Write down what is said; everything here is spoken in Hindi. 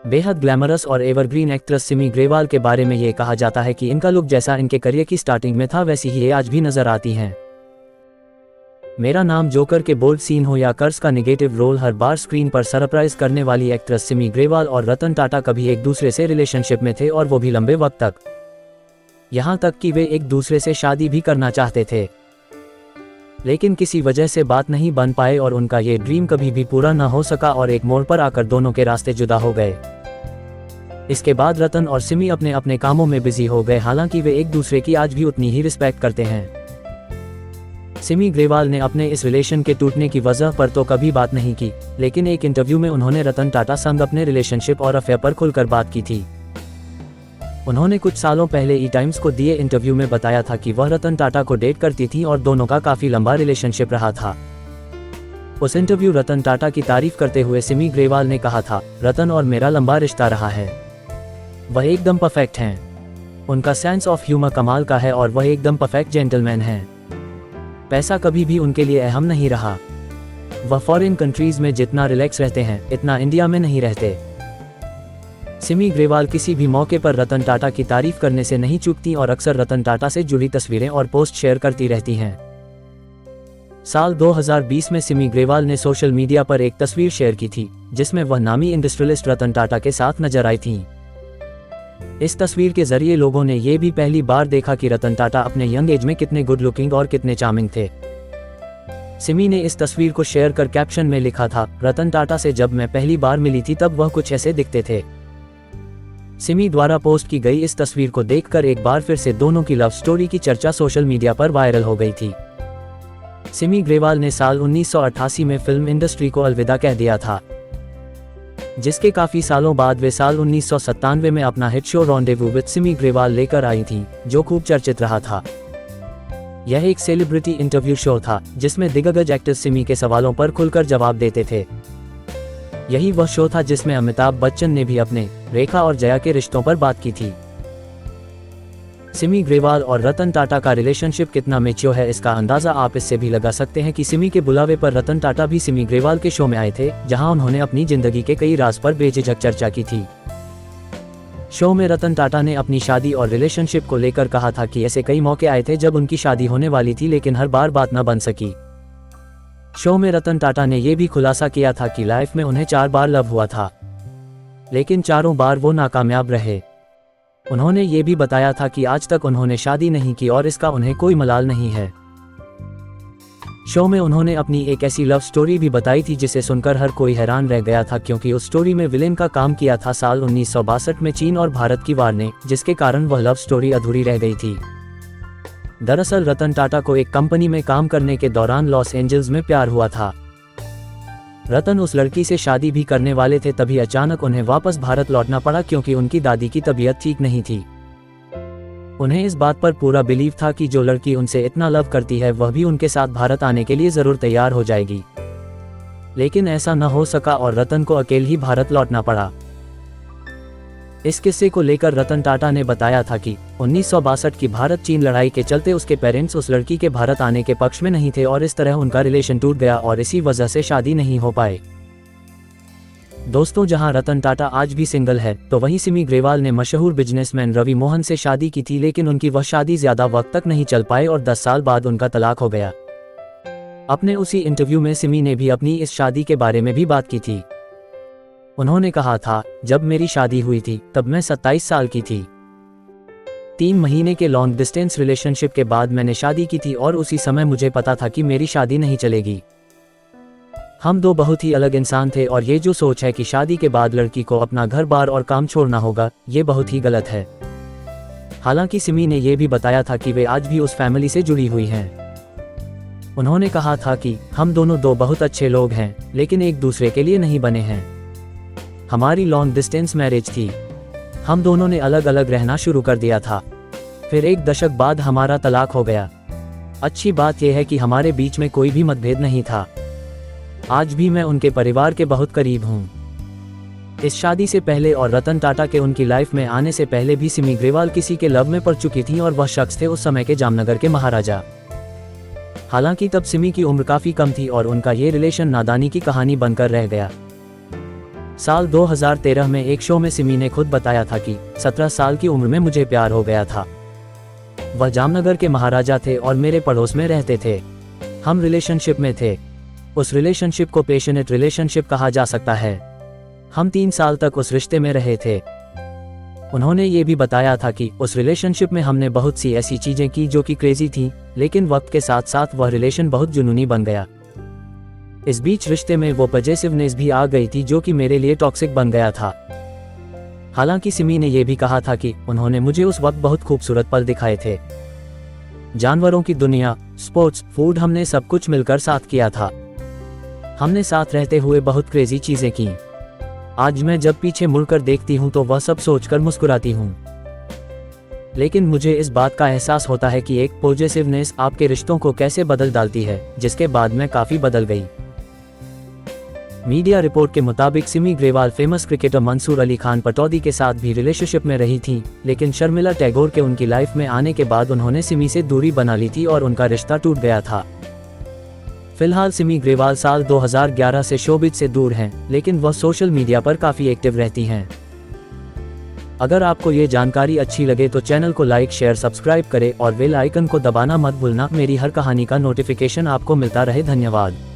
बेहद ग्लैमरस और एवरग्रीन एक्ट्रेस सिमी ग्रेवाल के बारे में ये कहा जाता है कि इनका लुक जैसा इनके करियर की स्टार्टिंग में था वैसी ही ये आज भी नजर आती हैं। मेरा नाम जोकर के बोल्ड सीन हो या कर्स का नेगेटिव रोल, हर बार स्क्रीन पर सरप्राइज करने वाली एक्ट्रेस सिमी ग्रेवाल और रतन टाटा कभी एक दूसरे से रिलेशनशिप में थे और वो भी लंबे वक्त तक, यहाँ तक कि वे एक दूसरे से शादी भी करना चाहते थे, लेकिन किसी वजह से बात नहीं बन पाए और उनका ये ड्रीम कभी भी पूरा न हो सका और एक मोड़ पर आकर दोनों के रास्ते जुदा हो गए। इसके बाद रतन और सिमी अपने अपने कामों में बिजी हो गए, हालांकि वे एक दूसरे की आज भी उतनी ही रिस्पेक्ट करते हैं। सिमी ग्रेवाल ने अपने इस रिलेशन के टूटने की वजह पर तो कभी बात नहीं की, लेकिन एक इंटरव्यू में उन्होंने रतन टाटा संग अपने रिलेशनशिप और अफेयर पर खुलकर बात की थी। उन्होंने कुछ सालों पहले ई टाइम्स को दिए इंटरव्यू में बताया था कि वह रतन टाटा को डेट करती थी और दोनों का काफी लंबा रिलेशनशिप रहा था। उस इंटरव्यू रतन टाटा की तारीफ करते हुए सिमी ग्रेवाल ने कहा था, रतन और मेरा लंबा रिश्ता रहा है, वह एकदम परफेक्ट हैं, उनका सेंस ऑफ ह्यूमर कमाल का है और वह एकदम परफेक्ट जेंटलमैन हैं। पैसा कभी भी उनके लिए अहम नहीं रहा, वह फॉरेन कंट्रीज में जितना रिलैक्स रहते हैं इतना इंडिया में नहीं रहते। सिमी ग्रेवाल किसी भी मौके पर रतन टाटा की तारीफ करने से नहीं चूकती और अक्सर रतन टाटा से जुड़ी तस्वीरें और पोस्ट शेयर करती रहती हैं। साल 2020 में सिमी ग्रेवाल ने सोशल मीडिया पर एक तस्वीर शेयर की थी जिसमें वह नामी इंडस्ट्रियलिस्ट रतन टाटा के साथ नजर आई थीं। इस तस्वीर के जरिए लोगों ने ये भी पहली बार देखा कि रतन टाटा अपने यंग एज में कितने गुड लुकिंग और कितने चार्मिंग थे। सिमी ने इस तस्वीर को शेयर कर कैप्शन में लिखा था, रतन टाटा से जब मैं पहली बार मिली थी तब वह कुछ ऐसे दिखते थे। सिमी द्वारा पोस्ट की गई इस तस्वीर को देखकर एक बार फिर से दोनों की लव स्टोरी की चर्चा सोशल मीडिया पर वायरल हो गई थी। सिमी ग्रेवाल ने साल 1988 में फिल्म इंडस्ट्री को अलविदा कह दिया था, जिसके काफी सालों बाद वे साल 1997 में अपना hit show rendezvous with Simi Grewal लेकर आई थीं, जो खूब चर्चित रहा था। यह एक सेलिब्रिटी इंटरव्यू शो था जिसमें दिग्गज एक्टर सिमी के सवालों पर खुलकर जवाब देते थे। यही वह शो था जिसमें अमिताभ बच्चन ने भी अपने रेखा और जया के रिश्तों पर बात की थी। सिमी ग्रेवाल और रतन टाटा का रिलेशनशिप कितना मैच्योर है इसका अंदाजा आप इससे भी लगा सकते हैं कि सिमी के बुलावे पर रतन टाटा भी सिमी ग्रेवाल के शो में आए थे, जहां उन्होंने अपनी जिंदगी के कई राज पर बेझिझक चर्चा की थी। शो में रतन टाटा ने अपनी शादी और रिलेशनशिप को लेकर कहा था कि ऐसे कई मौके आए थे जब उनकी शादी होने वाली थी लेकिन हर बार बात न बन सकी। शो में रतन टाटा ने यह भी खुलासा किया था कि लाइफ में उन्हें 4 बार लव हुआ था, लेकिन चारों बार वो नाकामयाब रहे। उन्होंने ये भी बताया था कि आज तक उन्होंने शादी नहीं की और इसका उन्हें कोई मलाल नहीं है। शो में उन्होंने अपनी एक ऐसी लव स्टोरी भी बताई थी जिसे सुनकर हर कोई हैरान रह गया था, क्योंकि उस स्टोरी में विलेन का काम किया था साल 1962 में चीन और भारत की वार ने, जिसके कारण वह लव स्टोरी अधूरी रह गई थी। दरअसल रतन टाटा को एक कंपनी में काम करने के दौरान लॉस एंजल्स में प्यार हुआ था। रतन उस लड़की से शादी भी करने वाले थे, तभी अचानक उन्हें वापस भारत लौटना पड़ा क्योंकि उनकी दादी की तबीयत ठीक नहीं थी। उन्हें इस बात पर पूरा बिलीव था कि जो लड़की उनसे इतना लव करती है वह भी उनके साथ भारत आने के लिए जरूर तैयार हो जाएगी, लेकिन ऐसा न हो सका और रतन को अकेले ही भारत लौटना पड़ा। इस किस्से को लेकर रतन टाटा ने बताया था कि 1962 की भारत चीन लड़ाई के चलते उसके पेरेंट्स उस लड़की के भारत आने के पक्ष में नहीं थे और इस तरह उनका रिलेशन टूट गया और इसी वजह से शादी नहीं हो पाए। दोस्तों, जहां रतन टाटा आज भी सिंगल है तो वहीं सिमी ग्रेवाल ने मशहूर बिजनेसमैन रवि मोहन से शादी की थी, लेकिन उनकी वह शादी ज्यादा वक्त तक नहीं चल पाई और 10 साल बाद उनका तलाक हो गया। अपने उसी इंटरव्यू में सिमी ने भी अपनी इस शादी के बारे में भी बात की थी। उन्होंने कहा था, जब मेरी शादी हुई थी तब मैं 27 साल की थी। 3 महीने के लॉन्ग डिस्टेंस रिलेशनशिप के बाद मैंने शादी की थी और उसी समय मुझे पता था कि मेरी शादी नहीं चलेगी। हम दो बहुत ही अलग इंसान थे और ये जो सोच है कि शादी के बाद लड़की को अपना घर बार और काम छोड़ना होगा, ये बहुत ही गलत है। हालांकि सिमी ने यह भी बताया था कि वे आज भी उस फैमिली से जुड़ी हुई हैं। उन्होंने कहा था कि हम दोनों दो बहुत अच्छे लोग हैं, लेकिन एक दूसरे के लिए नहीं बने हैं। हमारी लॉन्ग डिस्टेंस मैरिज थी, हम दोनों ने अलग अलग रहना शुरू कर दिया था, फिर 1 दशक बाद हमारा तलाक हो गया। अच्छी बात यह है कि हमारे बीच में कोई भी मतभेद नहीं था। आज भी मैं उनके परिवार के बहुत करीब हूँ। इस शादी से पहले और रतन टाटा के उनकी लाइफ में आने से पहले भी सिमी ग्रेवाल किसी के लव में पड़ चुकी थी और वह शख्स थे उस समय के जामनगर के महाराजा। हालांकि तब सिमी की उम्र काफी कम थी और उनका ये रिलेशन नादानी की कहानी बनकर रह गया। साल 2013 में एक शो में सिमी ने खुद बताया था कि 17 साल की उम्र में मुझे प्यार हो गया था। वह जामनगर के महाराजा थे और मेरे पड़ोस में रहते थे। हम रिलेशनशिप में थे। उस रिलेशनशिप को पैशनेट रिलेशनशिप कहा जा सकता है। हम 3 साल तक उस रिश्ते में रहे थे। उन्होंने ये भी बताया था कि उस रिलेशनशिप में हमने बहुत सी ऐसी चीजें की जो कि क्रेजी थी, लेकिन वक्त के साथ साथ वह रिलेशन बहुत जुनूनी बन गया। इस बीच रिश्ते में वो पॉजिटिवनेस भी आ गई थी जो कि मेरे लिए टॉक्सिक बन गया था। हालांकि सिमी ने यह भी कहा था कि उन्होंने मुझे उस वक्त बहुत खूबसूरत पल दिखाए थे। जानवरों की दुनिया, स्पोर्ट्स, फूड, हमने सब कुछ मिलकर साथ किया था। हमने साथ रहते हुए बहुत क्रेजी चीजें की। आज मैं जब पीछे मुड़कर देखती हूँ तो वह सब सोचकर मुस्कुराती हूँ। लेकिन मुझे इस बात का एहसास होता है कि एक पॉजिटिवनेस आपके रिश्तों को कैसे बदल डालती है, जिसके बाद मैं काफी बदल गई। मीडिया रिपोर्ट के मुताबिक सिमी ग्रेवाल फेमस क्रिकेटर मंसूर अली खान पटौदी के साथ भी रिलेशनशिप में रही थी, लेकिन शर्मिला टैगोर के उनकी लाइफ में आने के बाद उन्होंने सिमी से दूरी बना ली थी और उनका रिश्ता टूट गया था। फिलहाल सिमी ग्रेवाल साल 2011 से शोबिज से दूर हैं, लेकिन वह सोशल मीडिया पर काफी एक्टिव रहती हैं। अगर आपको ये जानकारी अच्छी लगे तो चैनल को लाइक, शेयर, सब्सक्राइब करें और बेल आइकन को दबाना मत भूलना। मेरी हर कहानी का नोटिफिकेशन आपको मिलता रहे। धन्यवाद।